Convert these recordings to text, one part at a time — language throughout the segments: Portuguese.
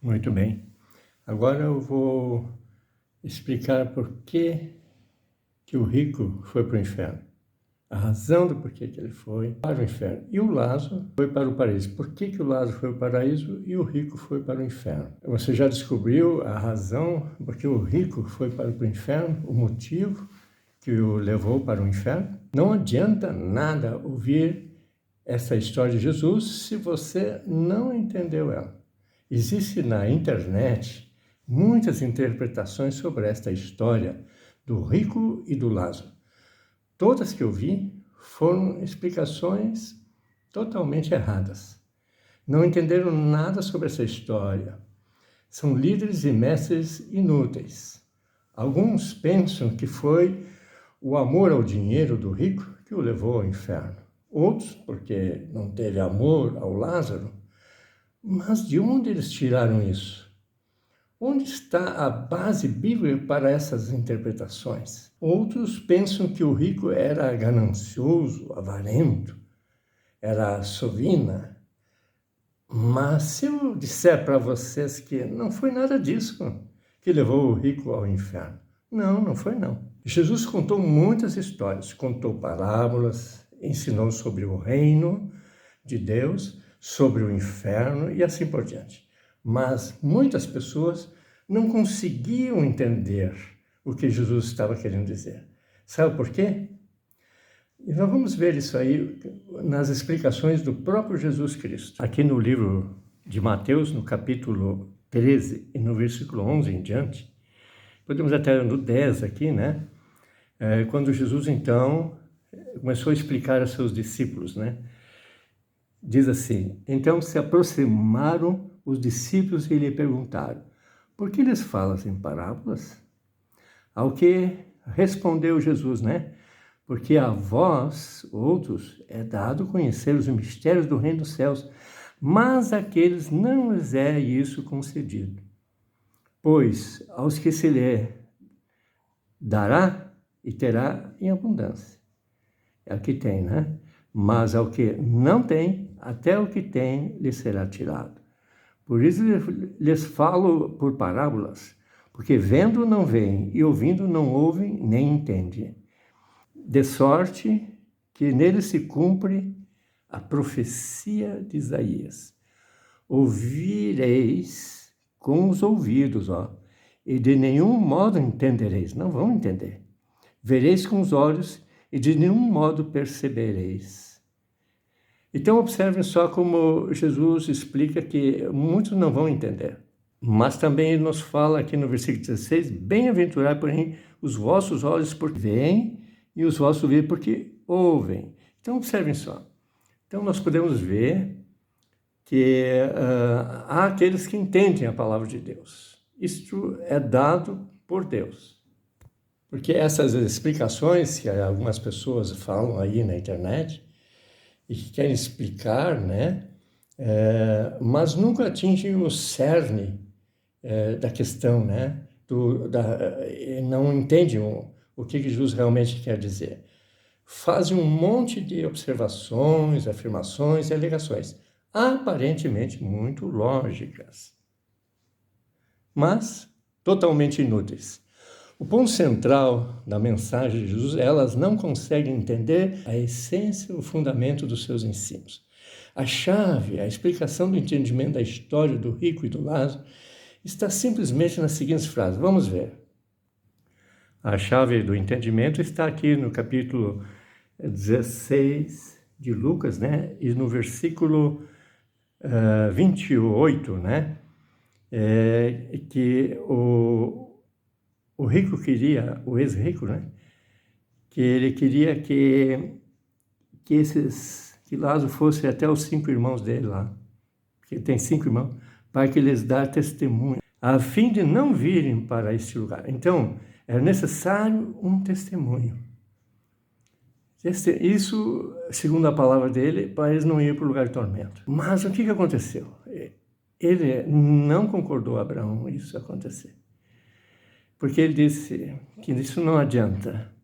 Muito bem. Agora eu vou explicar por que o rico foi para o inferno. A razão do porquê que ele foi para o inferno. E o Lázaro foi para o paraíso. Por que o Lázaro foi para o paraíso e o rico foi para o inferno? Você já descobriu a razão porque o rico foi para o inferno? O motivo que o levou para o inferno? Não adianta nada ouvir essa história de Jesus se você não entendeu ela. Existe na internet muitas interpretações sobre esta história do rico e do Lázaro. Todas que eu vi foram explicações totalmente erradas. Não entenderam nada sobre essa história. São líderes e mestres inúteis. Alguns pensam que foi o amor ao dinheiro do rico que o levou ao inferno. Outros, porque não teve amor ao Lázaro. Mas de onde eles tiraram isso? Onde está a base bíblica para essas interpretações? Outros pensam que o rico era ganancioso, avarento, era sovina. Mas se eu disser para vocês que não foi nada disso que levou o rico ao inferno. Não foi não. Jesus contou muitas histórias, contou parábolas, ensinou sobre o reino de Deus, sobre o inferno e assim por diante. Mas muitas pessoas não conseguiam entender o que Jesus estava querendo dizer. Sabe por quê? E nós vamos ver isso aí nas explicações do próprio Jesus Cristo. Aqui no livro de Mateus, no capítulo 13 e no versículo 11 em diante, podemos até no 10 aqui, né? Quando Jesus, então, começou a explicar aos seus discípulos, né? Diz assim: então se aproximaram os discípulos e lhe perguntaram: por que lhes falas em parábolas? Ao que respondeu Jesus, né? Porque a vós, outros, é dado conhecer os mistérios do reino dos céus, mas àqueles não lhes é isso concedido. Pois aos que se lhe dará e terá em abundância. É o que tem, né? Mas ao que não tem, até o que tem lhe será tirado. Por isso lhes falo por parábolas, porque vendo não veem, e ouvindo não ouvem, nem entendem. De sorte que nele se cumpre a profecia de Isaías. Ouvireis com os ouvidos, e de nenhum modo entendereis. Não vão entender. Vereis com os olhos, e de nenhum modo percebereis. Então, observem só como Jesus explica que muitos não vão entender. Mas também ele nos fala aqui no versículo 16, bem-aventurado, porém, os vossos olhos porque veem e os vossos ouvidos porque ouvem. Então, observem só. Então, nós podemos ver que há aqueles que entendem a palavra de Deus. Isto é dado por Deus. Porque essas explicações que algumas pessoas falam aí na internet e que querem explicar, né? Mas nunca atingem o cerne da questão, né? Não entendem o que Jesus realmente quer dizer. Fazem um monte de observações, afirmações e alegações, aparentemente muito lógicas, mas totalmente inúteis. O ponto central da mensagem de Jesus, elas não conseguem entender a essência, o fundamento dos seus ensinos. A chave, a explicação do entendimento da história do rico e do Lázaro está simplesmente nas seguintes frases. Vamos ver. A chave do entendimento está aqui no capítulo 16 de Lucas, né? E no versículo 28, né? Que o rico queria, o ex-rico, né? Que ele queria que Lázaro fosse até os 5 irmãos dele lá, porque ele tem 5 irmãos, para que lhes dar testemunho, a fim de não virem para este lugar. Então, era necessário um testemunho. Isso, segundo a palavra dele, para eles não irem para o lugar de tormento. Mas o que aconteceu? Ele não concordou, Abraão, isso acontecer. Porque ele disse que isso não adianta,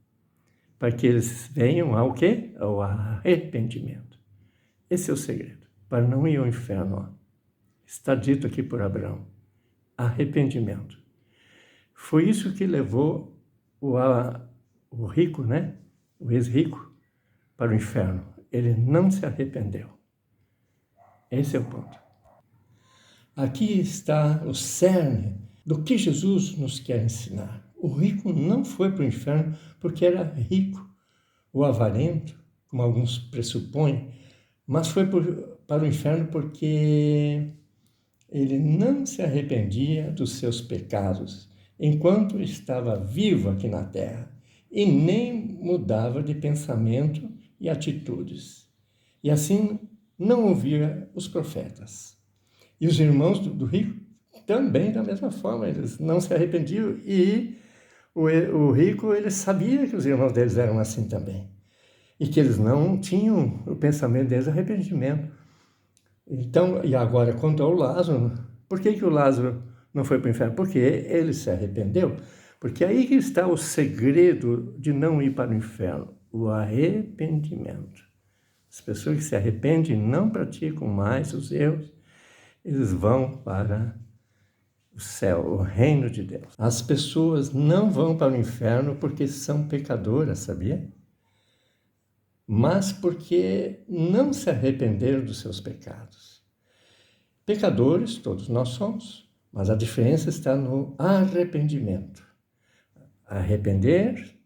para que eles venham ao quê? Ao arrependimento. Esse é o segredo, para não ir ao inferno. Está dito aqui por Abraão. arrependimento. Foi isso que levou o rico, né? O ex-rico, para o inferno. Ele não se arrependeu. Esse é o ponto. Aqui está o cerne do que Jesus nos quer ensinar. O rico não foi para o inferno porque era rico, ou avarento, como alguns pressupõem, mas foi para o inferno porque ele não se arrependia dos seus pecados enquanto estava vivo aqui na terra e nem mudava de pensamento e atitudes. E assim não ouvia os profetas. E os irmãos do rico também da mesma forma, eles não se arrependiam e o rico, ele sabia que os irmãos deles eram assim também. E que eles não tinham o pensamento deles arrependimento. Então, e agora quanto ao Lázaro, por que o Lázaro não foi para o inferno? Porque ele se arrependeu. Porque aí que está o segredo de não ir para o inferno, o arrependimento. As pessoas que se arrependem não praticam mais os erros, eles vão para o céu, o reino de Deus. As pessoas não vão para o inferno porque são pecadoras, sabia? Mas porque não se arrependeram dos seus pecados. Pecadores, todos nós somos, mas a diferença está no arrependimento. Arrepender-se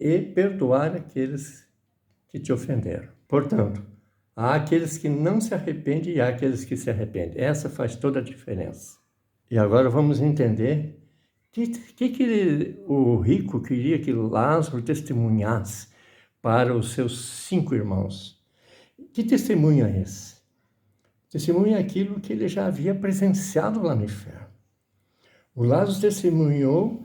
e perdoar aqueles que te ofenderam. Portanto, há aqueles que não se arrependem e há aqueles que se arrependem. Essa faz toda a diferença. E agora vamos entender o rico queria que Lázaro testemunhasse para os seus 5 irmãos. Que testemunho é esse? Testemunho é aquilo que ele já havia presenciado lá no inferno. O Lázaro testemunhou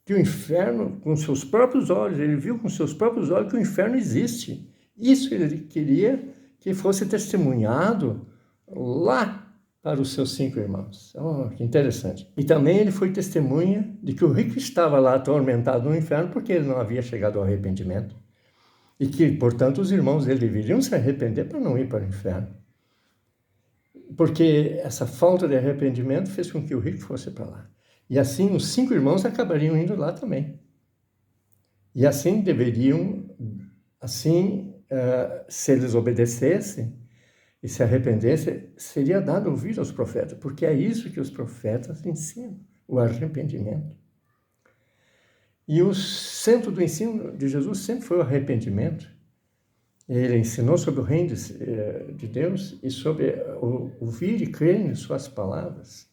que o inferno, com seus próprios olhos, ele viu com seus próprios olhos que o inferno existe. Isso ele queria que fosse testemunhado lá para os seus 5 irmãos. Oh, que interessante. E também ele foi testemunha de que o rico estava lá atormentado no inferno porque ele não havia chegado ao arrependimento. E que, portanto, os irmãos dele deveriam se arrepender para não ir para o inferno. Porque essa falta de arrependimento fez com que o rico fosse para lá. E assim os 5 irmãos acabariam indo lá também. E assim deveriam, se eles obedecessem e se arrependessem, seria dado ouvido aos profetas, porque é isso que os profetas ensinam, o arrependimento. E o centro do ensino de Jesus sempre foi o arrependimento. Ele ensinou sobre o reino de Deus e sobre ouvir e crer em suas palavras.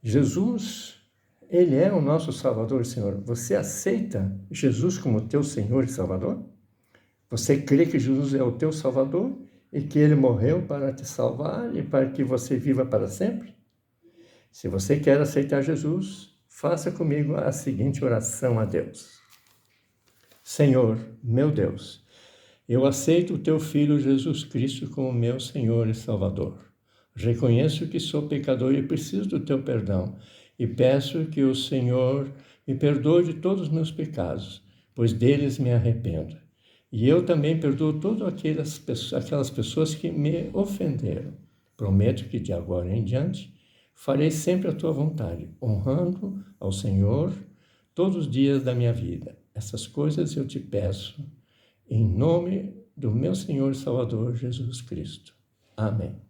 Jesus, ele é o nosso Salvador e Senhor. Você aceita Jesus como teu Senhor e Salvador? Você crê que Jesus é o teu Salvador e que ele morreu para te salvar e para que você viva para sempre? Se você quer aceitar Jesus, faça comigo a seguinte oração a Deus. Senhor, meu Deus, eu aceito o teu Filho Jesus Cristo como meu Senhor e Salvador. Reconheço que sou pecador e preciso do teu perdão e peço que o Senhor me perdoe de todos os meus pecados, pois deles me arrependo. E eu também perdoo todas aquelas pessoas que me ofenderam. Prometo que de agora em diante farei sempre a tua vontade, honrando ao Senhor todos os dias da minha vida. Essas coisas eu te peço em nome do meu Senhor e Salvador Jesus Cristo. Amém.